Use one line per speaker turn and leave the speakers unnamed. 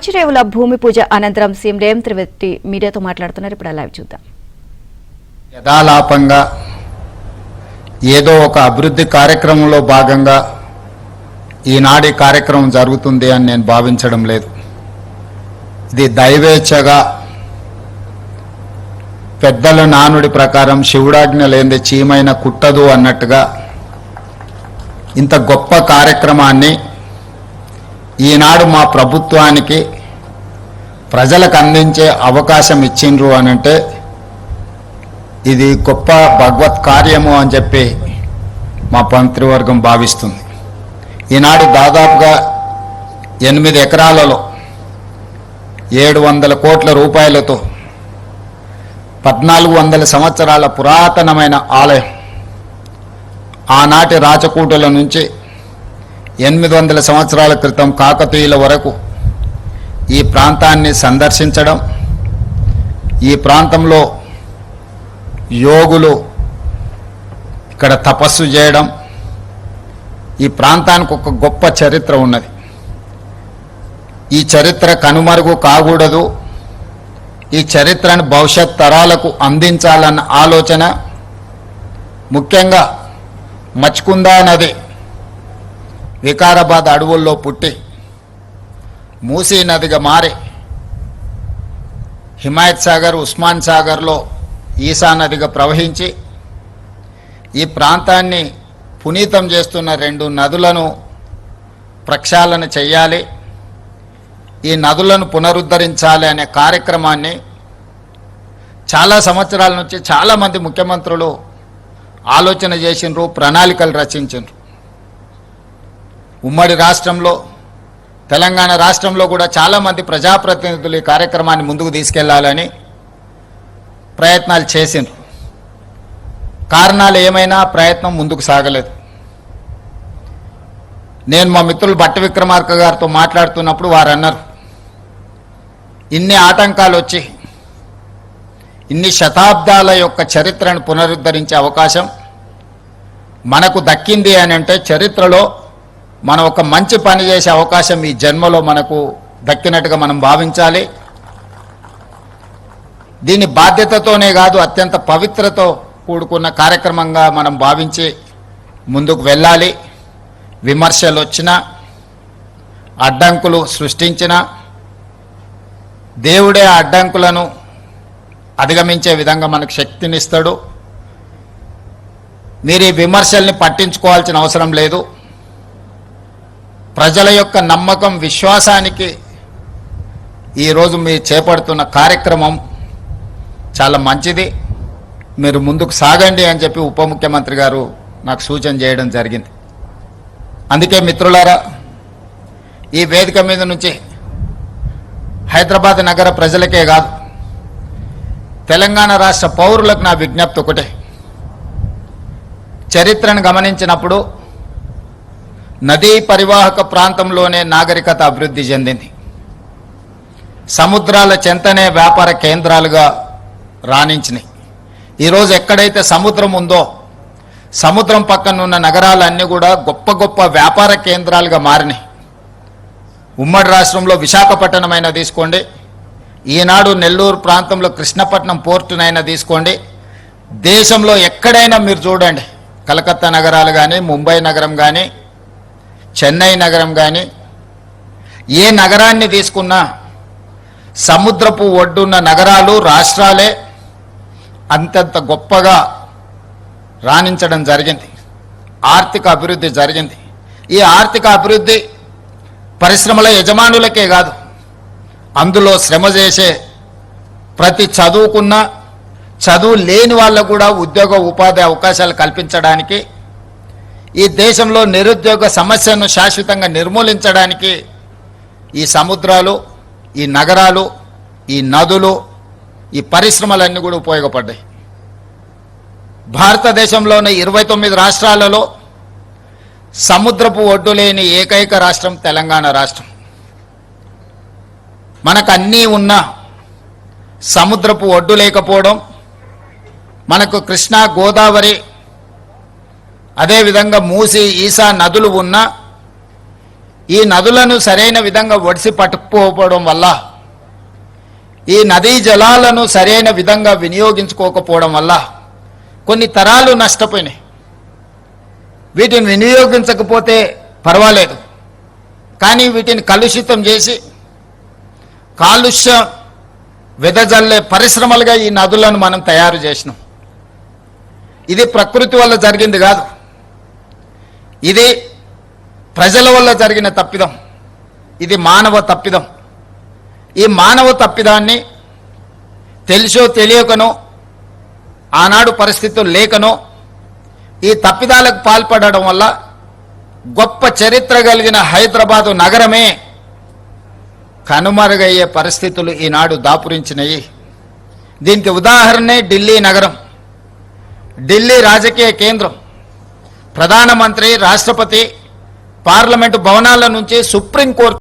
మంచిరేవుల భూమి పూజ అనంతరం సీఎం రేవంత్ రెడ్డి మీడియాతో మాట్లాడుతున్నారు. ఇప్పుడు లైవ్ చూద్దాం.
యథాలాపంగా ఏదో ఒక అభివృద్ధి కార్యక్రమంలో భాగంగా ఈనాటి కార్యక్రమం జరుగుతుంది అని నేను భావించడం లేదు. ఇది దైవేచ్ఛగా పెద్దల నానుడి ప్రకారం శివుడాజ్ఞ లేనిదే చీమైన కుట్టదు అన్నట్టుగా ఇంత గొప్ప కార్యక్రమాన్ని ఈనాడు మా ప్రభుత్వానికి ప్రజలకు అందించే అవకాశం ఇచ్చిండ్రు అనంటే ఇది గొప్ప భగవత్ కార్యము అని చెప్పి మా మంత్రివర్గం భావిస్తుంది. ఈనాడు దాదాపుగా 8 ఎకరాలలో 700 కోట్ల రూపాయలతో 1400 సంవత్సరాల పురాతనమైన ఆలయం ఆనాటి రాచకూటల నుంచి 800 సంవత్సరాల క్రితం కాకతీయుల వరకు ఈ ప్రాంతాన్ని సందర్శించడం, ఈ ప్రాంతంలో యోగులు ఇక్కడ తపస్సు చేయడం, ఈ ప్రాంతానికి ఒక గొప్ప చరిత్ర ఉన్నది. ఈ చరిత్ర కనుమరుగు కాకూడదు, ఈ చరిత్రను భవిష్యత్ తరాలకు అందించాలన్న ఆలోచన ముఖ్యంగా మచ్కుందా నది వికారాబాద్ అడవుల్లో పుట్టి మూసీ నదిగా మారి హిమాయత్ సాగర్, ఉస్మాన్ సాగర్లో ఈసా నదిగా ప్రవహించి ఈ ప్రాంతాన్ని పునీతం చేస్తున్న 2 నదులను ప్రక్షాళన చేయాలి, ఈ నదులను పునరుద్ధరించాలి అనే కార్యక్రమాన్ని చాలా సంవత్సరాల నుంచి చాలామంది ముఖ్యమంత్రులు ఆలోచన చేసిండ్రు, ప్రణాళికలు రచించిండ్రు. ఉమ్మడి రాష్ట్రంలో తెలంగాణ రాష్ట్రంలో కూడా చాలామంది ప్రజాప్రతినిధులు ఈ కార్యక్రమాన్ని ముందుకు తీసుకెళ్లాలని ప్రయత్నాలు చేసిండ్రు. కారణాలు ఏమైనా ప్రయత్నం ముందుకు సాగలేదు. నేను మా మిత్రులు భట్టి విక్రమార్క గారితో మాట్లాడుతున్నప్పుడు వారు అన్నారు, ఇన్ని ఆటంకాలు వచ్చి ఇన్ని శతాబ్దాల యొక్క చరిత్రను పునరుద్ధరించే అవకాశం మనకు దక్కింది అని అంటే చరిత్రలో మనం ఒక మంచి పని చేసే అవకాశం ఈ జన్మలో మనకు దక్కినట్టుగా మనం భావించాలి. దీని బాధ్యతతోనే కాదు, అత్యంత పవిత్రతో కూడుకున్న కార్యక్రమంగా మనం భావించి ముందుకు వెళ్ళాలి. విమర్శలు వచ్చినా, అడ్డంకులు సృష్టించినా దేవుడే ఆ అడ్డంకులను అధిగమించే విధంగా మనకు శక్తినిస్తాడు. మీరు ఈ విమర్శల్ని పట్టించుకోవాల్సిన అవసరం లేదు. ప్రజల యొక్క నమ్మకం, విశ్వాసానికి ఈరోజు మీరు చేపడుతున్న కార్యక్రమం చాలా మంచిది, మీరు ముందుకు సాగండి అని చెప్పి ఉప ముఖ్యమంత్రి గారు నాకు సూచన చేయడం జరిగింది. అందుకే మిత్రులారా, ఈ వేదిక మీద నుంచి హైదరాబాద్ నగర ప్రజలకే కాదు, తెలంగాణ రాష్ట్ర పౌరులకు నా విజ్ఞప్తి ఒకటే. చరిత్రను గమనించినప్పుడు నదీ పరివాహక ప్రాంతంలోనే నాగరికత అభివృద్ధి చెందింది. సముద్రాల చెంతనే వ్యాపార కేంద్రాలుగా రాణించినాయి. ఈరోజు ఎక్కడైతే సముద్రం ఉందో సముద్రం పక్కన ఉన్న నగరాలన్నీ కూడా గొప్ప గొప్ప వ్యాపార కేంద్రాలుగా మారినాయి. ఉమ్మడి రాష్ట్రంలో విశాఖపట్నమైనా తీసుకోండి, ఈనాడు నెల్లూరు ప్రాంతంలో కృష్ణపట్నం పోర్టునైనా తీసుకోండి, దేశంలో ఎక్కడైనా మీరు చూడండి, కలకత్తా నగరాలు కానీ, ముంబై నగరం కానీ, చెన్నై నగరం కానీ, ఏ నగరాన్ని తీసుకున్నా సముద్రపు ఒడ్డున్న నగరాలు, రాష్ట్రాలే అంతంత గొప్పగా రాణించడం జరిగింది. ఆర్థిక అభివృద్ధి జరిగింది. ఈ ఆర్థిక అభివృద్ధి పరిశ్రమల యజమానులకే కాదు, అందులో శ్రమ చేసే ప్రతి చదువుకున్న, చదువు లేని వాళ్ళకు కూడా ఉద్యోగ ఉపాధి అవకాశాలు కల్పించడానికి, ఈ దేశంలో నిరుద్యోగ సమస్యను శాశ్వతంగా నిర్మూలించడానికి ఈ సముద్రాలు, ఈ నగరాలు, ఈ నదులు, ఈ పరిశ్రమలన్నీ కూడా ఉపయోగపడ్డాయి. భారతదేశంలోని 29 రాష్ట్రాలలో సముద్రపు ఒడ్డు లేని ఏకైక రాష్ట్రం తెలంగాణ రాష్ట్రం. మనకు అన్నీ ఉన్నా సముద్రపు ఒడ్డు లేకపోవడం, మనకు కృష్ణా, గోదావరి, అదేవిధంగా మూసి, ఈసా నదులు ఉన్న ఈ నదులను సరైన విధంగా ఒడిసి పట్టుకుపోవడం వల్ల, ఈ నదీ జలాలను సరైన విధంగా వినియోగించుకోకపోవడం వల్ల కొన్ని తరాలు నష్టపోయినాయి. వీటిని వినియోగించకపోతే పర్వాలేదు, కానీ వీటిని కలుషితం చేసి కాలుష్యం వెదజల్లే పరిశ్రమలుగా ఈ నదులను మనం తయారు చేసినాం. ఇది ప్రకృతి వల్ల జరిగింది కాదు, ఇది ప్రజల వల్ల జరిగిన తప్పిదం, ఇది మానవ తప్పిదం. ఈ మానవ తప్పిదాన్ని తెలిసో తెలియకనో, ఆనాడు పరిస్థితులు లేకనో ఈ తప్పిదాలకు పాల్పడడం వల్ల గొప్ప చరిత్ర కలిగిన హైదరాబాదు నగరమే కనుమరుగయ్యే పరిస్థితులు ఈనాడు దాపురించినాయి. దీనికి ఉదాహరణే ఢిల్లీ నగరం. ఢిల్లీ రాజకీయ కేంద్రం. ప్రధానమంత్రి, రాష్ట్రపతి, పార్లమెంటు భవనాల నుంచి సుప్రీంకోర్టు